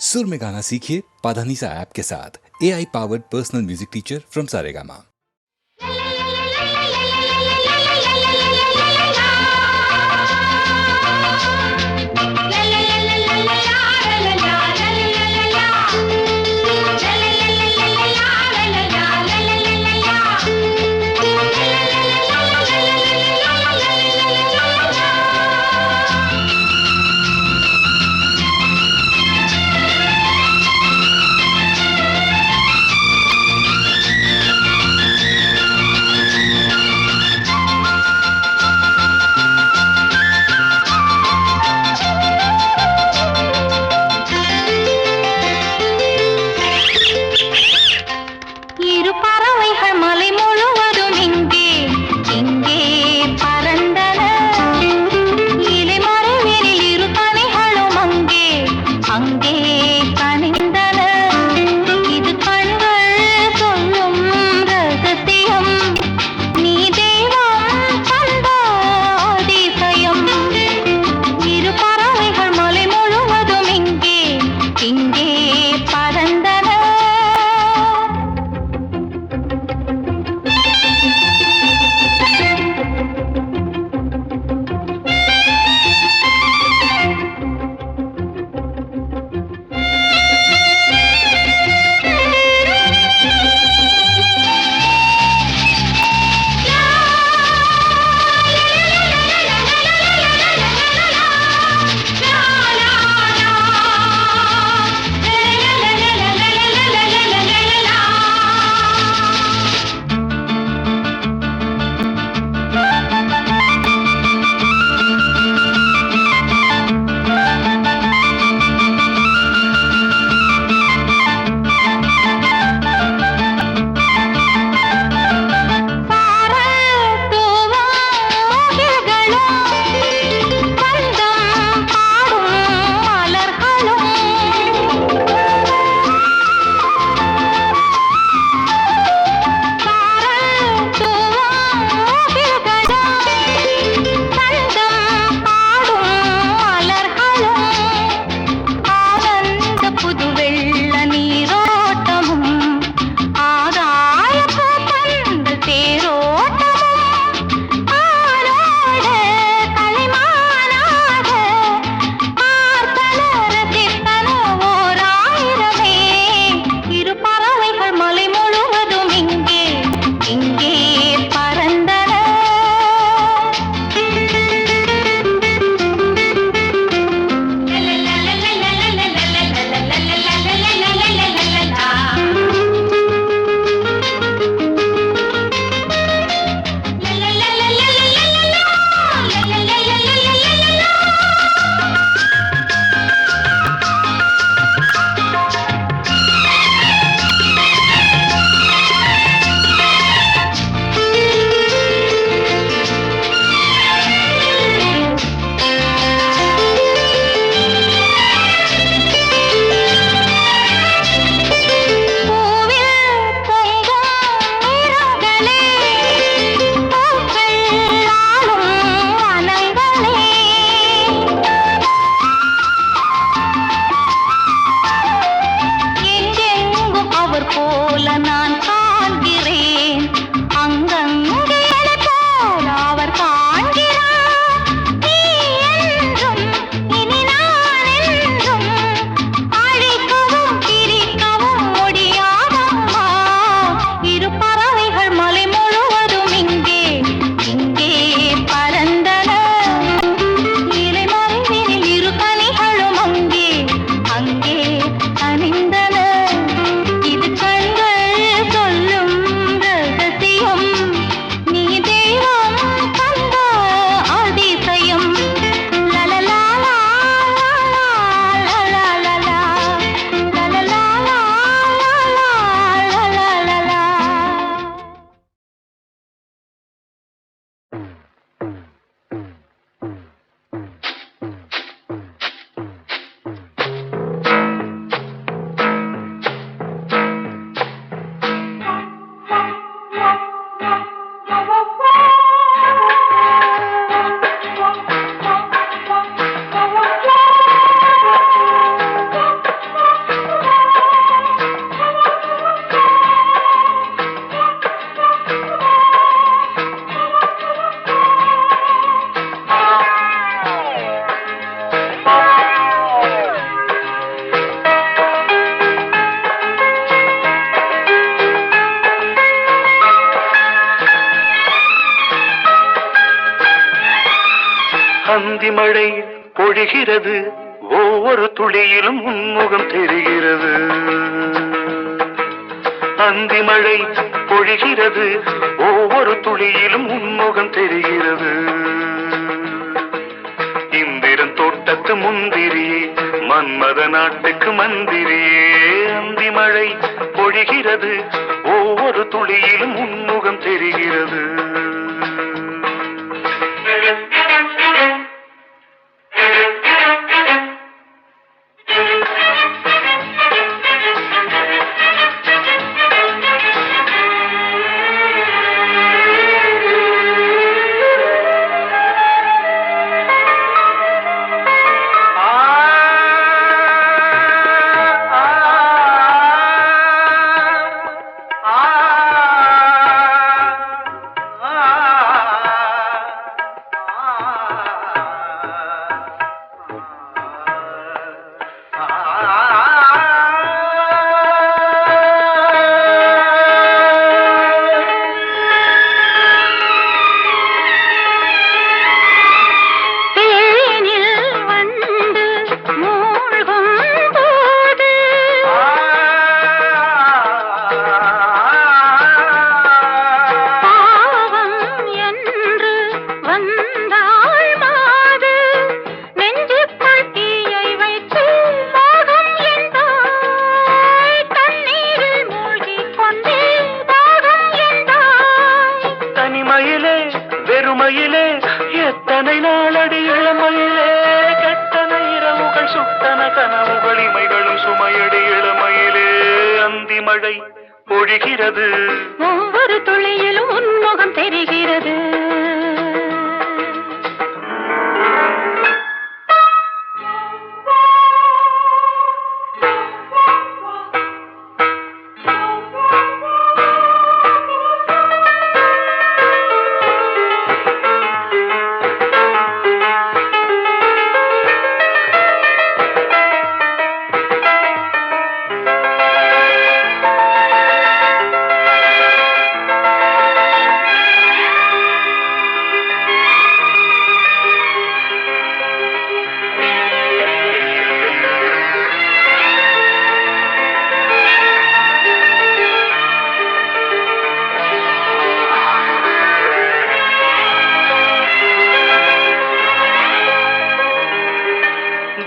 सुर में गाना सीखिए पाधानीसा ऐप के साथ। AI powered personal music teacher from Saregama. அந்தி மழை பொழிகிறது, ஒவ்வொரு துளியிலும் உன்முகம் தெரிகிறது. அந்தி மழை பொழிகிறது, ஒவ்வொரு துளியிலும் உன்முகம் தெரிகிறது. இந்திரன் தோட்டத்து முந்திரியே, மன்மத நாட்டுக்கு மந்திரியே. அந்தி மழை பொழிகிறது, ஒவ்வொரு துளியிலும் உன்முகம் தெரிகிறது. வெறுமையிலே எத்தனை நாளடி இளமையிலே, கெட்டன இரவுகள் சுட்டன கனவுகள் இமைகளும் சுமையடி இளமையிலே. அந்தி மழை பொழிகிறது, ஒவ்வொரு துளியிலும் உன்முகம் தெரிகிறது.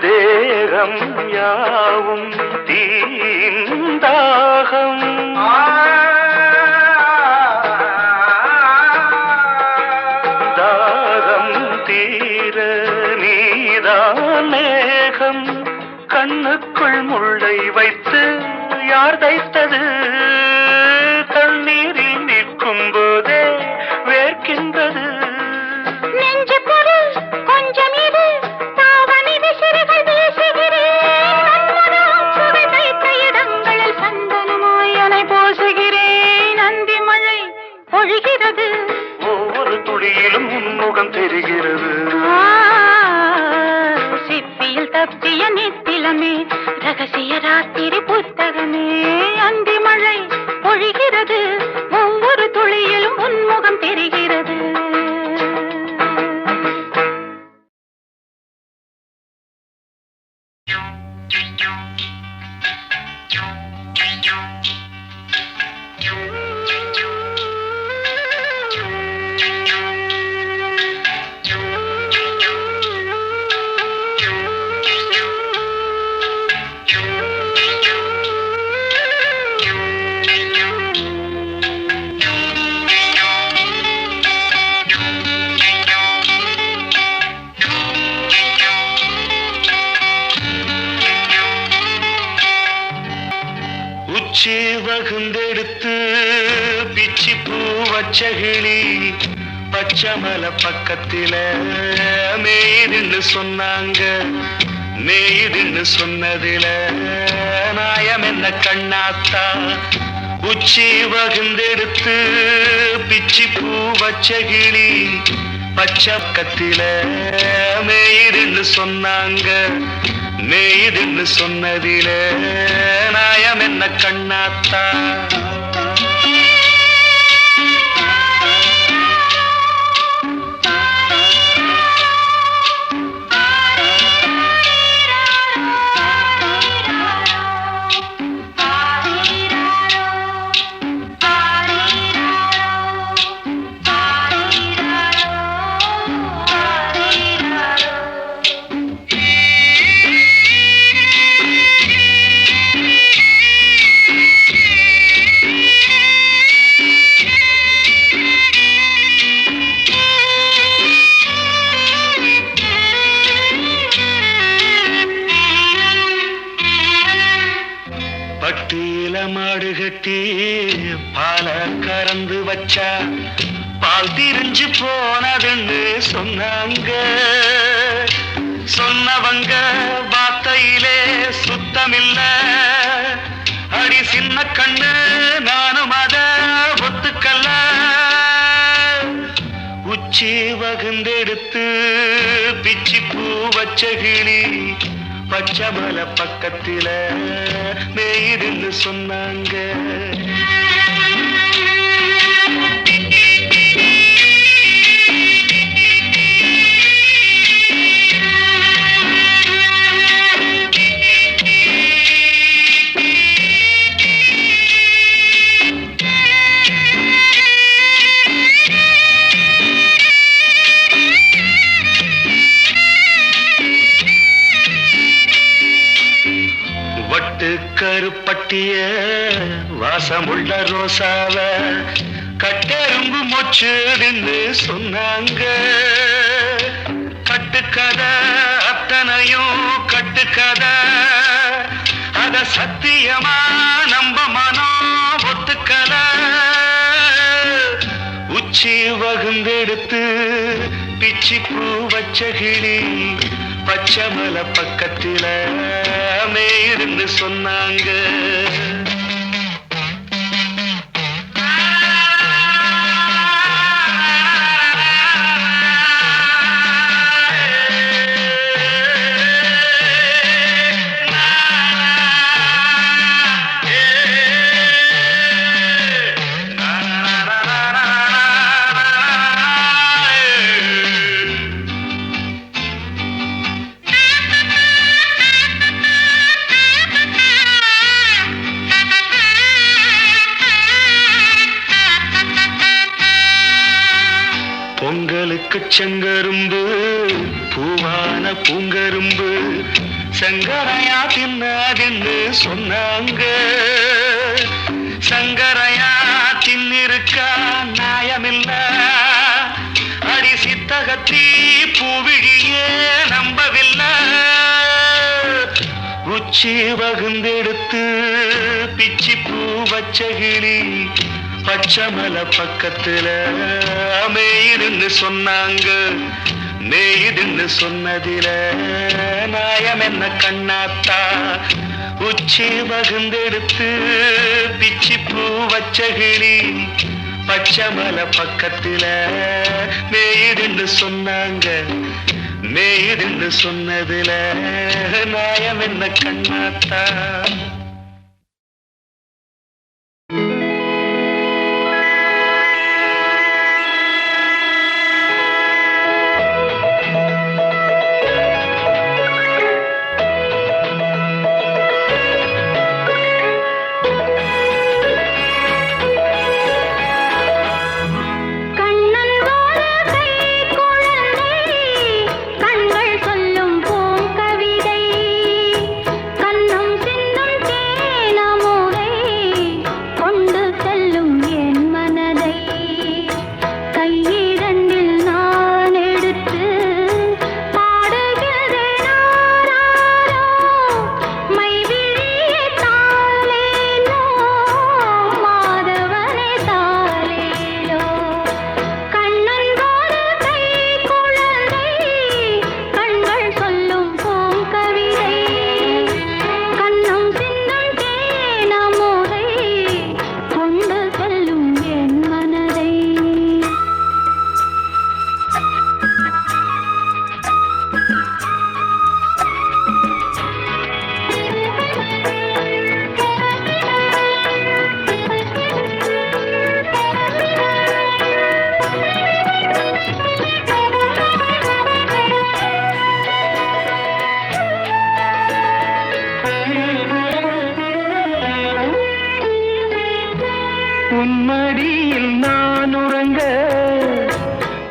தேகம் யாவும் தீந்தாகம், தாகம் தீர நீதான் மேகம். கண்ணுக்குள் முள்ளை வைத்து யார் தைத்தது, தண்ணீரில் நிற்கும் போதே வேர்க்கின்றது. நெஞ்சு பொருள் கொஞ்சம் இது, தாவணி விசிறிகள் வீசுகிறேன். நன்மனம் சுவை தைத்த இடங்களில் சந்தனமாய் அலை போசுகிறேன். அந்தி மழை பொழிகிறது, ஒவ்வொரு துளியிலும் உன்முகம் தெரிகிறது. சிப்பியில் தப்பிய நித்திலமே, ரகசிய ராத்திரி புத்தகமே. அந்தி மழை பொழிகிறது, ஒவ்வொரு துளியிலும் உன்முகம் தெரிகிறது. உச்சி வகுந்தெடுத்து பிச்சி பூ வச்சகிளி, பச்சமல பக்கத்தில மேய்துன்னு சொன்னாங்க. மேய்துன்னு சொன்னதில நாயம் என்ன கண்ணாத்தா. உச்சி வகுந்தெடுத்து பிச்சி பூ வச்சகிளி, பச்சக்கத்தில மேய்துன்னு சொன்னாங்க. மேய்துன்னு சொன்னதில நாயம் என்ன கண்ணாத்தா. பட்டியில மாடு கட்டி பால கறந்து வச்சா பால் திரிஞ்சு போனதுன்னு சொன்னாங்க. சொன்னவங்க வார்த்தையிலே சுத்தமில்ல. அடி சின்ன கண்ணு நானும் அத ஒத்துக்கல்ல. உச்சி வகுந்தெடுத்து பிச்சி பூ வச்ச கிளி பச்சை மலை பக்கத்தில மேயிடுன்னு சொன்னாங்க. கருப்பட்டிய வாசமுள்ள ரோசாவ கட்டெரும்பு மொச்சுன்னு சொன்னாங்க. கட்டுக்கதை அத்தனையும் கட்டுக்கதை. அத சத்தியமா நம்ப மனம் ஒத்துக்கல. உச்சி வகுந்தெடுத்து பிச்சி பூ வச்ச கிளி பச்சை மலை பக்கத்தில மேயிருந்து சொன்னாங்க. பொங்கலுக்கு செங்கரும்பு பூவான பூங்கரும்பு சங்கரையா தின்னாதுன்னு சொன்னாங்க. சங்கரையா தின்னிருக்கா நியாயமில்ல. அடி சித்தகத்தி பூவிழியே நம்பவில்லை. உச்சி வகுந்தெடுத்து பிச்சி பூ வச்ச கிளி பச்சை மலை பக்கத்துல மேயிடுன்னு சொன்னாங்க. மேயிடுன்னு சொன்னதில நாயம் என்ன கண்ணாத்தா. உச்சி வகுந்தெடுத்து பிச்சி பூ வச்ச கிளி பச்சை மலை பக்கத்துல மேயிடுன்னு சொன்னாங்க. மேயிடுன்னு சொன்னதில நாயம் என்ன கண்ணாத்தா.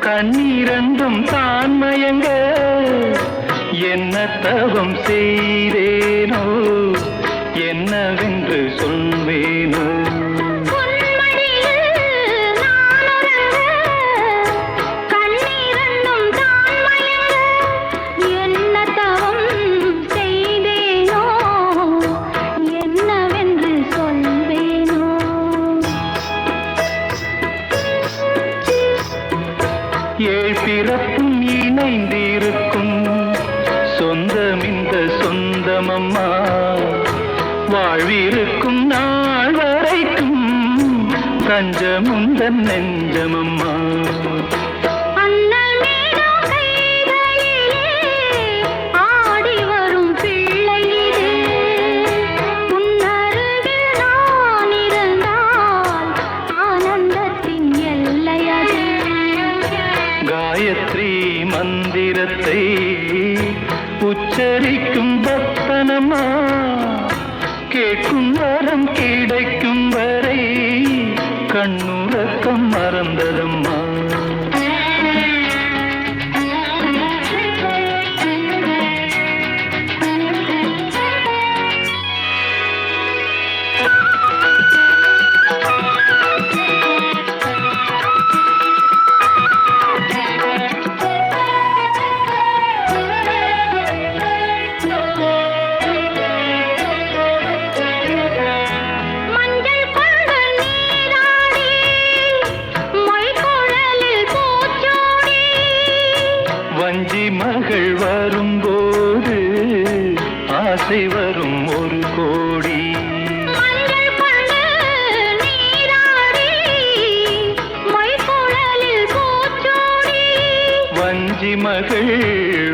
கண்ணீரந்தும் தான் மயங்க என்ன தவம் செய்தேனோ என்னவென்று சொல்வேனோ. என்னவென்று வாழ்விருக்கும் நாள் வரைக்கும் தஞ்சமுந்தன் நெஞ்சமம்மா. காயத்ரி மந்திரத்தை உச்சரிக்கும் பக்தனம்மா, கேட்கும் வரம் கிடைக்கும் வரை கண்ணுறக்கம் மறந்ததம்மா. வஞ்சி மகள் வரும்போது ஆசை வரும் ஒரு கோடி. வஞ்சி மகள்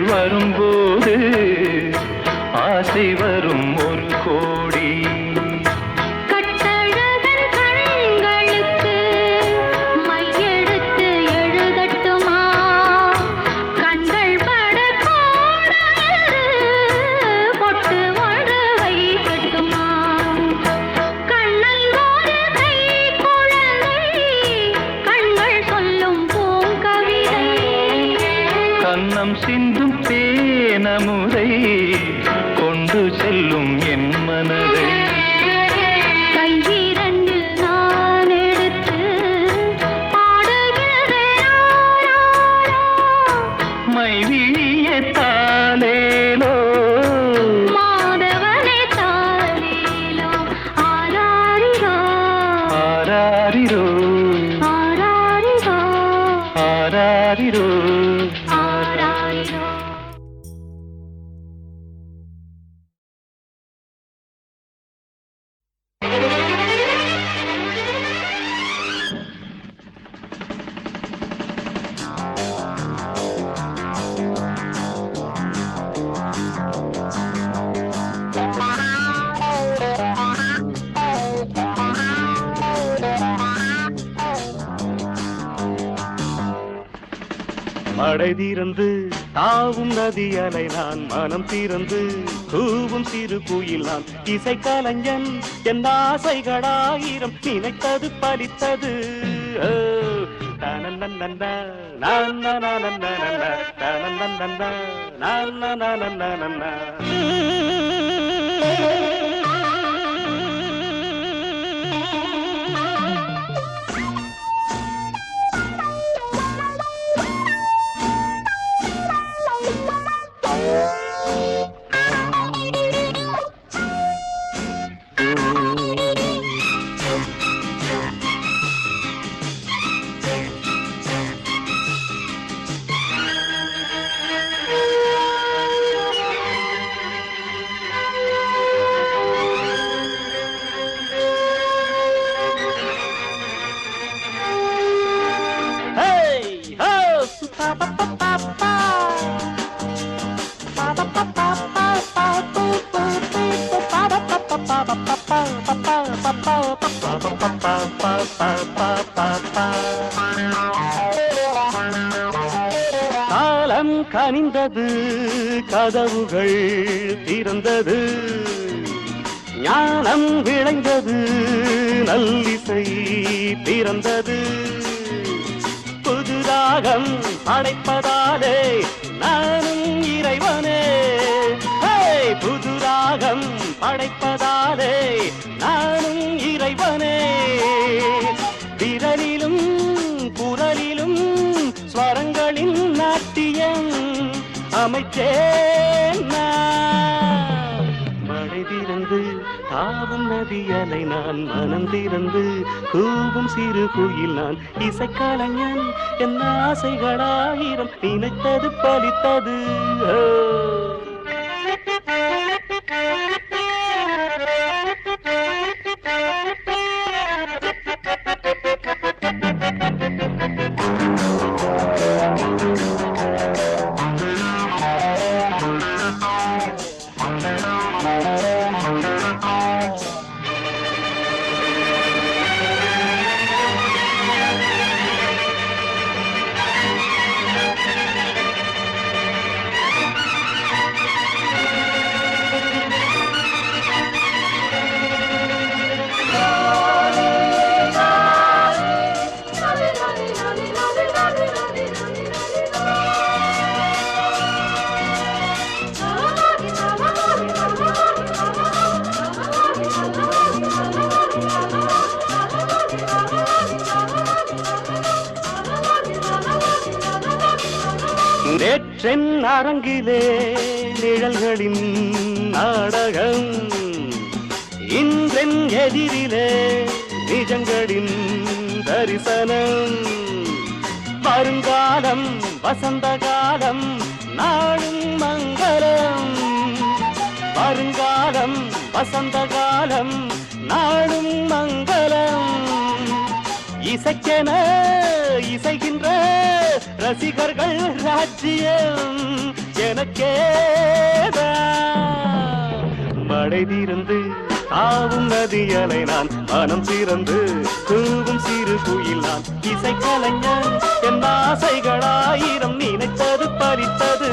வரும்போது ஆசை வரும் ஒரு கோடி. கண்ணம் சிந்தும் தேனமுதை கொண்டு செல்லும் என் மனதை. கையிரண்டு நான் எடுத்து பாடுகிறேன் மைவிழிய தாலேலோ மாதவனே தாலேலோ ஆராரிரோ ஆராரிரோ ஆராரிரோ ஆராரிரோ. மடை தீரந்து தாவும் நதி அலை நான், மனம் தீரந்து கூவும் சிறு குயில் நான். இசை கலைஞன் என் ஆசைகளாயிரம் நினைத்தது பலித்தது. காலம் கனிந்தது, கதவுகள் திறந்தது, ஞானம் விளைந்தது, நல்லிசை பிறந்தது. புது ராகம் படைப்பதாலே நானும் இறைவனே, புது ராகம் படைப்பதாலே நானும் இறைவனே. விரலிலும் குரலிலும் ஸ்வரங்களின் நாட்டியம் அமைச்சேன் நான். மழை திறந்து தாவும் நதி அலை நான், மனம் திறந்து கூவும் சிறு குயில் நான். இசைக்கலைஞன் என் ஆசைகளாயிரம் நினைத்தது பலித்தது. நேற்றென் அரங்கிலே நிழல்களின் நாடகம் இன்றென் எதிரிலே நிஜங்களின் தரிசனம் வருங்காலம் வசந்த காலம் நாளும் மங்களம் வருங்காலம் வசந்த காலம் நாளும் மங்களம் இசைக்கென இசைகின்ற ரசிகர்கள் ராஜ்யம் எனக்கேதான் மழை தீர்ந்து தாவும் நதியலை நான் மனம் திறந்து தூவும் சிறு குயில் நான் இசை கலைஞன் என் ஆசைகளாயிரம் நினைத்தது பறித்தது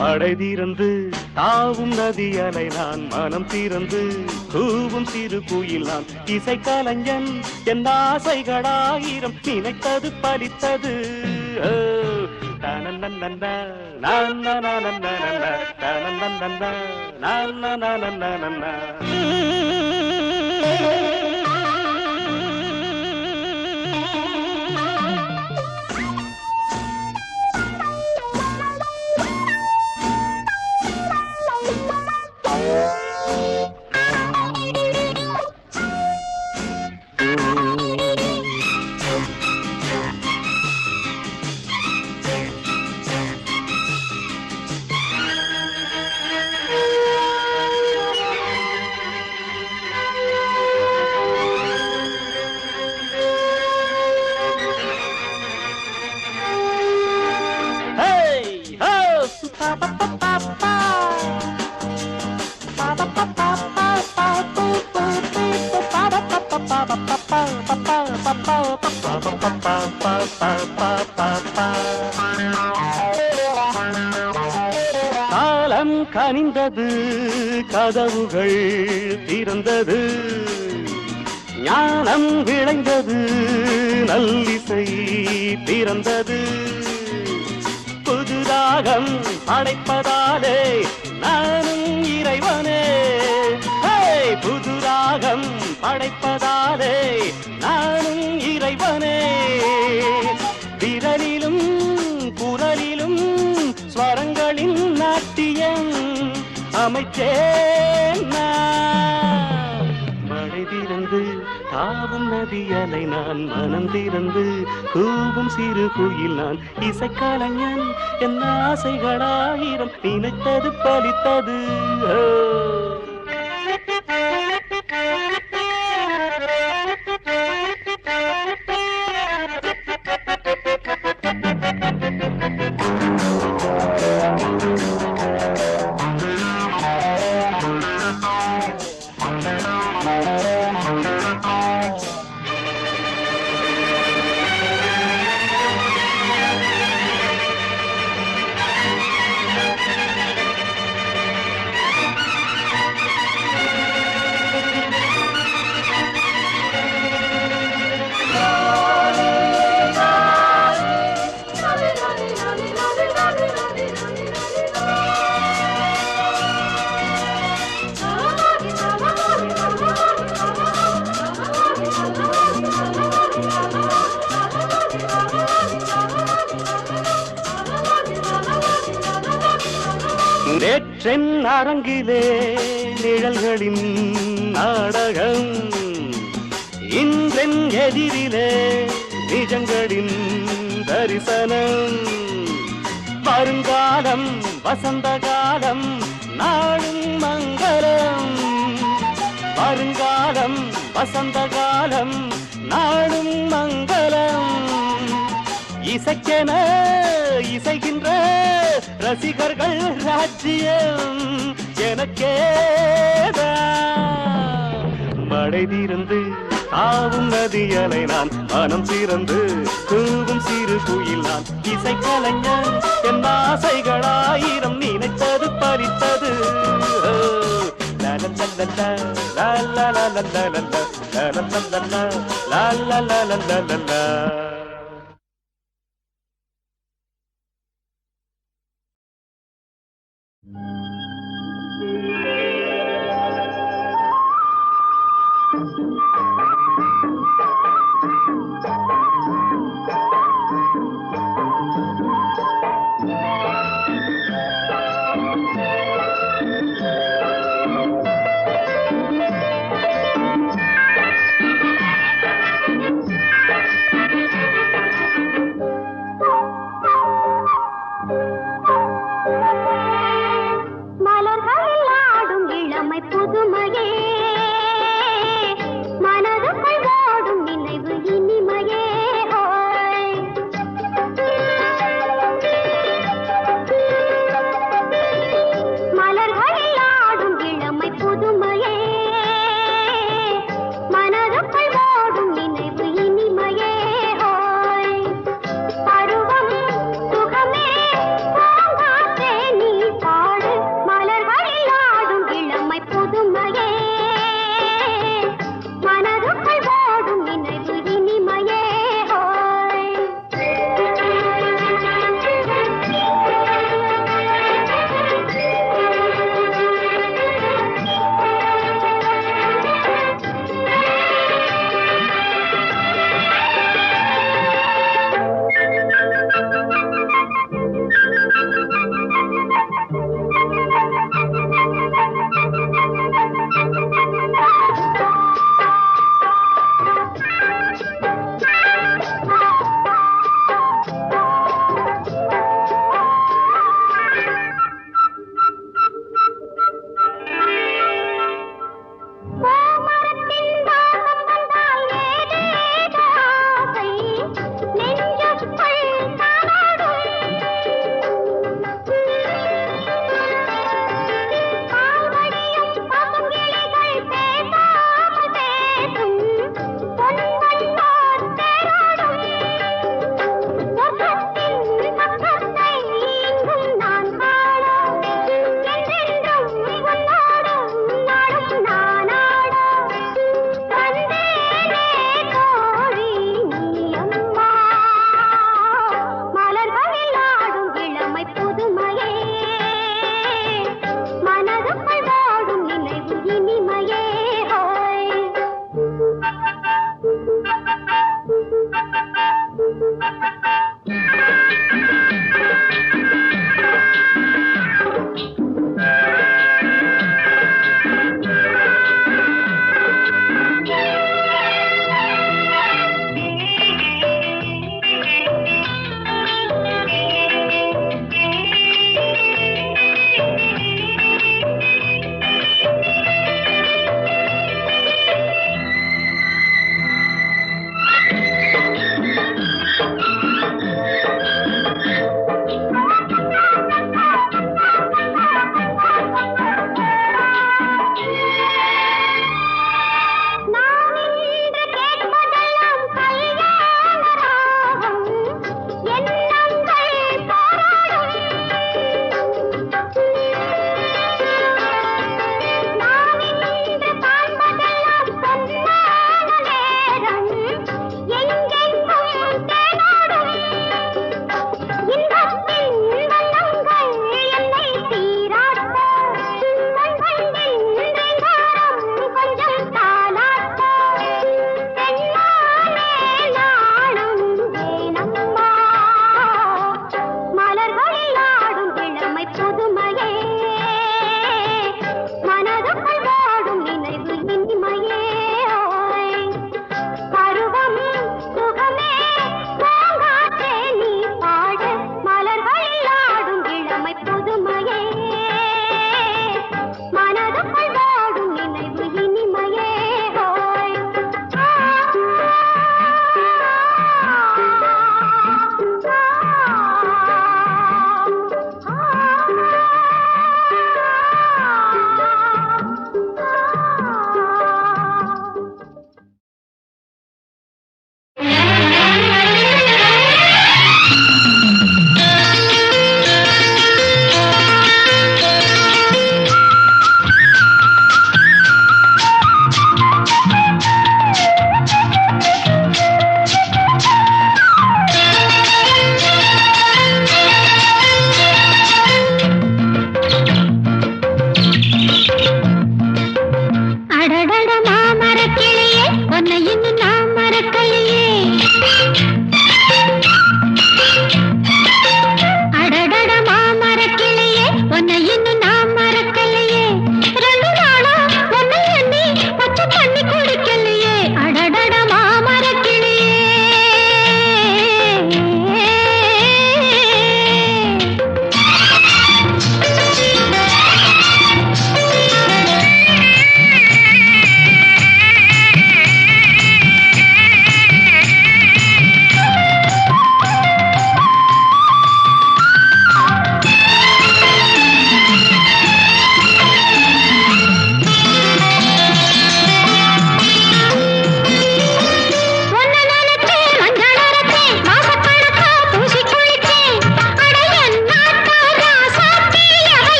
மழை தீர்ந்து தாவும் நதியலை நான் மனம் திறந்து கூவும் சிறு குயில் நான் இசை கலைஞன் என் ஆசைகளாயிரம் நினைத்தது பலித்தது காலம் கனிந்தது கதவுகள் திறந்தது ஞானம் விளைந்தது நல்லிசை பிறந்தது புதுராகம் படைப்பதாலே நானும் இறைவனே புதுராகம் படைப்பதாலே நானும் இறைவனே விரலிலும் குரலிலும் ஸ்வரங்களின் நாட்டியம் அமைச்சேன் மழை திறந்து தாவும் நதியலை நான் மனம் திறந்து கூவும் சிறு குயில் நான் இசைக்கலைஞன் என் ஆசைகளாயிரம் நினைத்தது பலித்தது நேற்றென் அரங்கிலே நிழல்களின் நாடகம் இன்றென் எதிரிலே நிஜங்களின் தரிசனம் வருங்காலம் வசந்த காலம் நாளும் மங்களம் வருங்காலம் வசந்த காலம் நாளும் மங்களம் இசைக்கென இசைகின்ற ரசிகர்கள் ராஜ்யம் எனக்கேதான் மழை தீர்ந்து தாவும் நதியலை நான் மனம் திறந்து கூவும் சிறு குயில் நான் இசை கலைஞன் என் ஆசைகளாயிரம் நினைத்தது பறித்தது மலர்களில் ஆடும் இளமை புதுமையே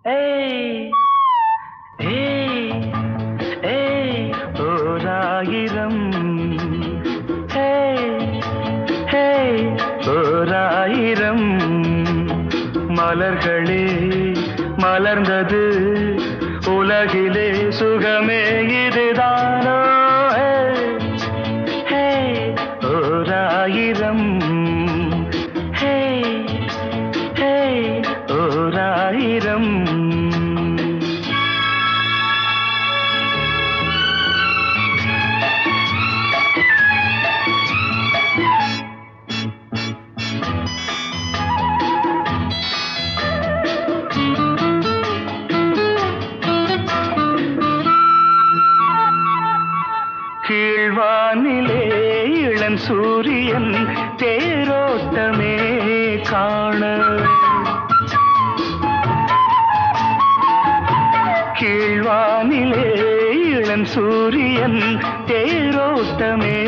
ஏய் ஏய் ஏய் ஓராயிரம் ஏய் ஏய் ஓராயிரம் மலர்களே மலர்ந்தது உலகிலே சுகமே இதுதானோ ஏய் ஓராயிரம் ஏய் ஏய் ஓராயிரம் கீழ்வானிலே இளம் சூரியன் தேரோட்டமே காண கீழ்வானிலே இளம் சூரியன் தேரோட்டமே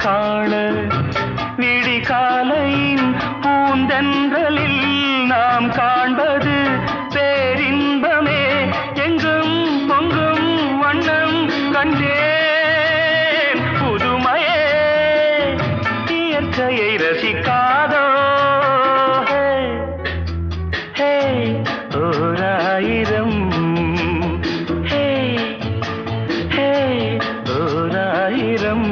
காண விடிகாலையின் பூந்தென்றலில் நாம் காண்பது பேரின்பமே எங்கும் பொங்கும் வண்ணம் கண்டேன் புதுமையே இயற்கையை ரசிக்காதோ ஹே ஓராயிரம் ஹே ஹே ஓராயிரம்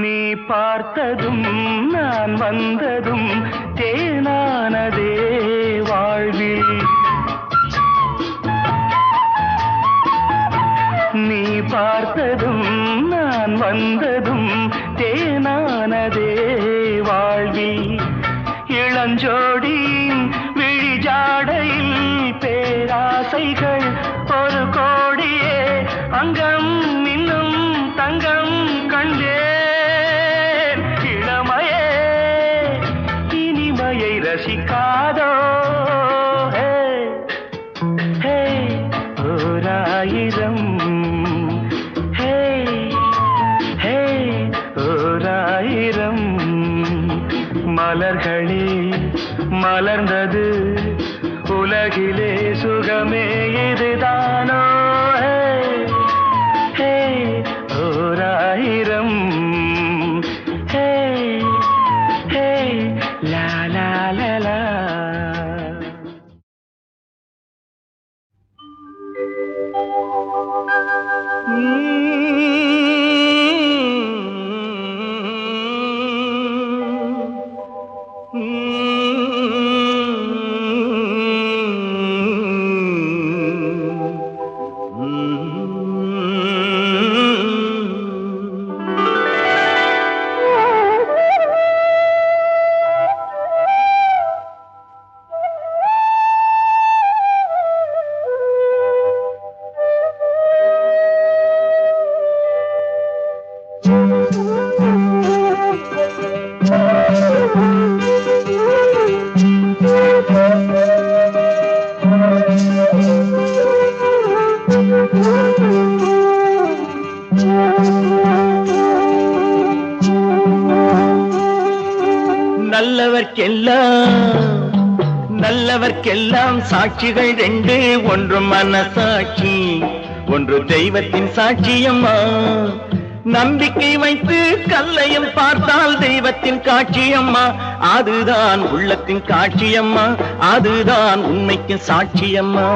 நீ பார்த்ததும் நான் வந்ததும் தேனானதே வாழ்வில் நீ பார்த்ததும் நான் வந்ததும் தேனானதே வாழ்வில் இளஞ்சோடியின் விழிஜாடையில் பேராசைகள் ஒரு கோடியே அங்கம் இன்னும் தங்கம் கண்டேன் இளமையே இனிமையை ரசிக்காதோ ஹே ஹே ஓராயிரம் ஹே ஹே ஓராயிரம் மலர்களே மலர்ந்தது உலகிலே சுகமே இதுதானோ ஹே ஓராயிரம் ஹே ஹே லா லா லா லா நல்லவர்க்கெல்லாம் சாட்சிகள் ரெண்டு, ஒன்று மனசாட்சி, ஒன்று தெய்வத்தின் சாட்சியம்மா. நம்பிக்கை வைத்து கல்லையும் பார்த்தால் தெய்வத்தின் காட்சியம்மா. அதுதான் உள்ளத்தின் காட்சியம்மா, அதுதான் உண்மைக்கு சாட்சியம்மா.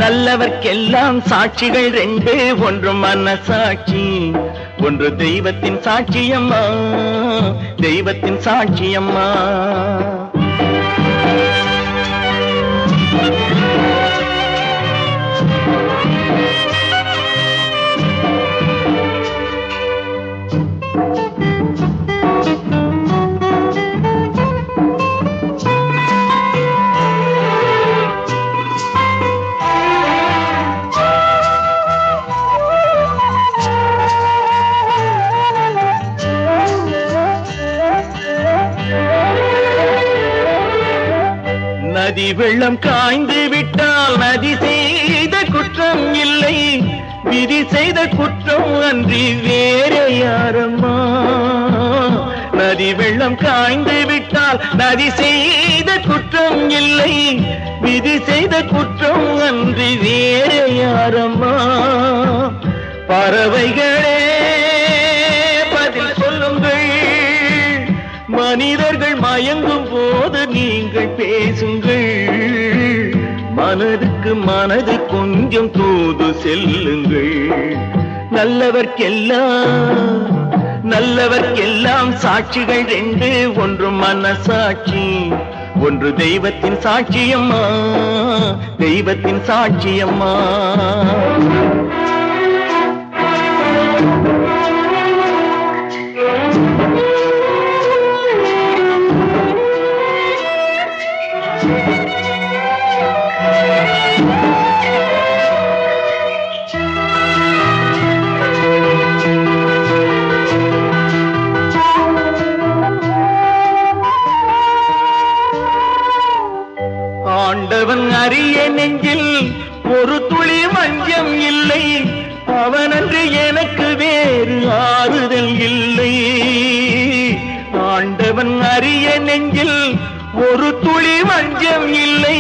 நல்லவர்க்கெல்லாம் சாட்சிகள் ரெண்டு, ஒன்று மனசாட்சி, ஒன்று தெய்வத்தின் சாட்சியம்மா, தெய்வத்தின் சாட்சியம்மா. நதி வெள்ளம் காய்ந்து விட்டால் நதி செய்த குற்றம் இல்லை, விதி செய்த குற்றம் அன்றி வேறு யாரம்மா. நதி வெள்ளம் காய்ந்து விட்டால் நதி செய்த குற்றம் இல்லை, விதி செய்த குற்றம் அன்றி வேறு யாரம்மா. பறவைகளே பதில் சொல்லுங்கள், மனிதர்கள் மயங்கும் போது நீங்கள் பேசுங்கள். மனதுக்கு மனது கொஞ்சம் தூது செல்லுங்கள். நல்லவர்க்கெல்லாம் சாட்சிகள் ரெண்டு, ஒன்று மனசாட்சி, ஒன்று தெய்வத்தின் சாட்சியம்மா, தெய்வத்தின் சாட்சியம்மா. ஆண்டவன் அறிய நெஞ்சில் ஒரு துளி வஞ்சம் இல்லை, அவனன்று எனக்கு வேறு ஆறுதல் இல்லை. ஆண்டவன் அறிய நெஞ்சில் ஒரு துளி வஞ்சம் இல்லை,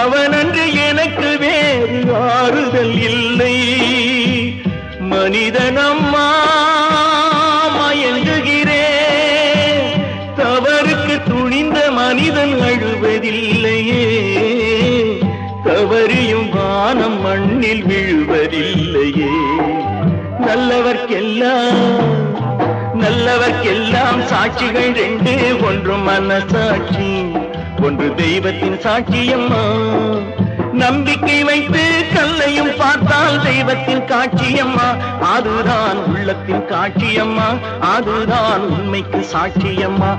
அவனன்று எனக்கு வேறு ஆறுதல் இல்லை. மனிதனம்மா மயங்குகிறேன், தவறுக்கு துணிந்த மனிதன் அழுவதில்லையே, தவறியும் வானம் மண்ணில் விழுவதில்லையே. நல்லவர்க்கெல்லாம் சாட்சிகள் ரெண்டு, ஒன்று மனசாட்சி, ஒன்று தெய்வத்தின் சாட்சியம்மா. நம்பிக்கை வைத்து கல்லையும் பார்த்தால் தெய்வத்தின் காட்சியம்மா, அதுதான் உள்ளத்தின் காட்சியம்மா, அதுதான் உண்மைக்கு சாட்சியம்மா.